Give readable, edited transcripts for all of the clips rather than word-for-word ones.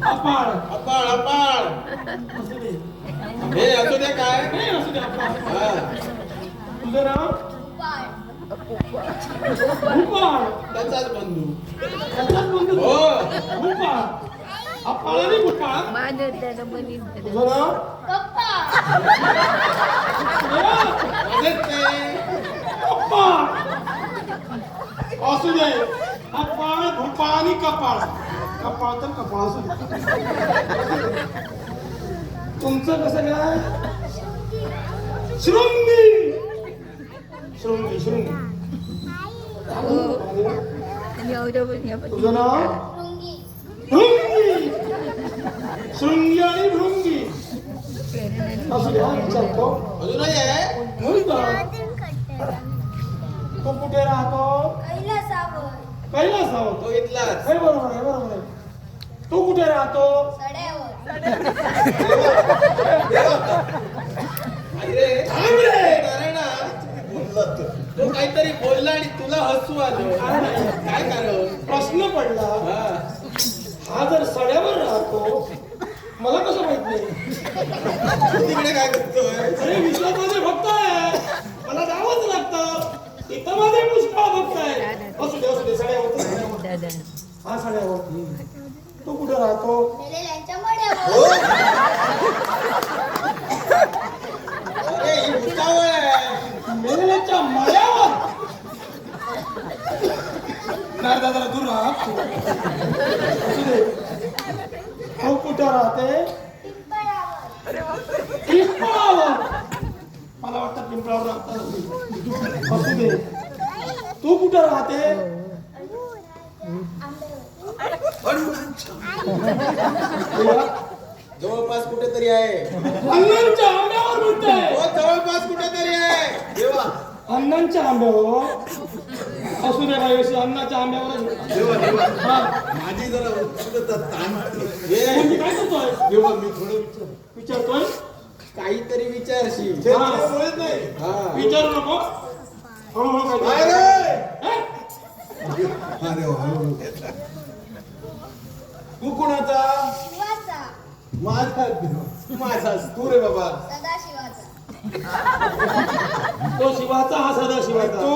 अपाळ अपाळ अपाळ असू दे हे असू दे काय नाही असू दे अपाळ हा. तुझं नाव भूपाळ त्याचाच बंधू त्याचाच बंधू हो भूपाळ अपाळ आणि भूपाळ तुझं नाव माझेच ते अपाळ असू दे अपाळ भूपाळ आणि कपाळ कपाळ तर कपाळ असू दे तुमचं कसं काय शृंगी शृंगी शृंगी तुझं नाव भृंगी शृंगी आणि भृंगी असू दे हा विचारतो अजूनही आहे मुलगा तो कुठे राहतो कैलासावर तो इथलाच हे बरोबर आहे बरोबर आहे तू कुठे राहतो अरे थांब रे. अरे ना तो काहीतरी बोलला आणि तुला हसू आलं काय कारण प्रश्न पडला हा हा जर सड्यावर राहतो मला कसं माहित नाही तू तिकडे काय करतोय अरे विश्वात माझे भक्त आहे मला जावंच लागतं इथं माझे पुष्कळ भक्त आहे असू दे सड्यावर हा सड्यावर तू कुठे राहतो हो अरे ही भुतावळ आहे मेलेच्या मळ्यावर नाही दादा दूर राहा असू दे तू कुठे राहते पिंपळावर मला वाटतं पिंपळावर राहतात असू दे तू कुठे राहते जवळपास कुठेतरी आहे अण्णांच्या आंब्यावर म्हणते हो जवळपास कुठेतरी आहे देवा अण्णांच्या आंब्यावर असू दे बाई अण्णाच्या आंब्यावर देवा देवा हा माझी जरा उत्सुकता ताण म्हणजे काय करतोय देवा मी थोडं विचारतोय काहीतरी विचारशील हा. बोलत नाही हा विचारू नको हळूहळू काय अरे हे? अरे हो. तू कोणाचा माझा माझाच तू रे बाबा तो शिवाचा हा सदा शिवाचा तू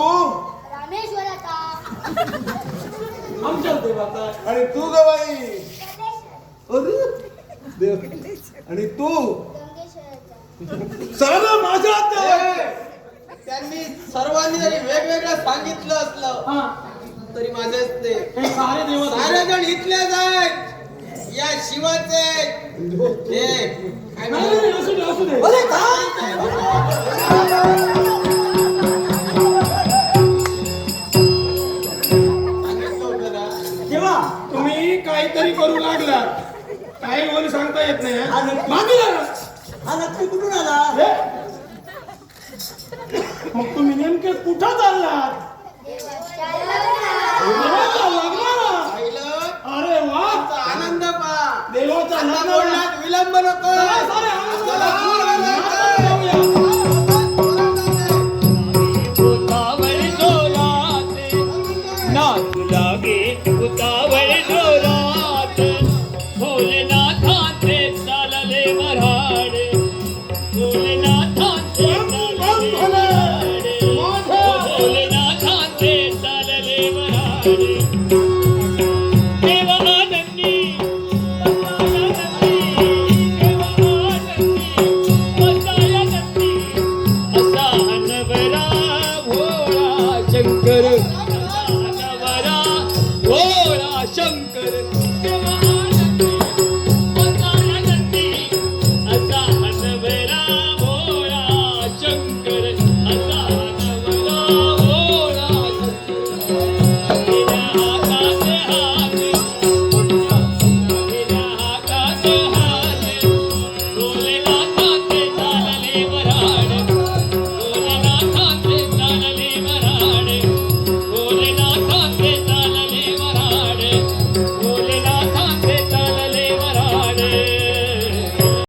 आमच्या देवाचा आणि तू गवाई अरे देव आणि तू सगळं माझ्या त्यांनी सर्वांनी जरी वेगवेगळं सांगितलं असलं हा तरी माझेच ते हे सारे देव सारे जण इथलेच आहेत या शिवाचे हे काय नाही, असू दे असू दे अरे काय सांगितलं होतं ना. तेव्हा तुम्ही काहीतरी करू लागला काही बोल सांगता येत नाही हा? मागे लागा. हा नक्की कुठून आला हे? मग तुम्ही नेमके कुठं चाललात देवाच्या लग्नाला. पाहिलं अरे वा आनंद पा देवाचा आता लग्न बोलण्यात विलंब नको चला, सारे आनंद चला, दूर आला. उतावळ जोरात नाचू लागे उतावळ जोरात भोलेनाथाचे चालले वऱ्हाड भोलेनाथाचे चालले वऱ्हाड भोलेनाथाचे चालले वऱ्हाड देव आनंदी बसाया नंदी देव आनंदी बसाया नंदी असा हनवरा भोळा शंकर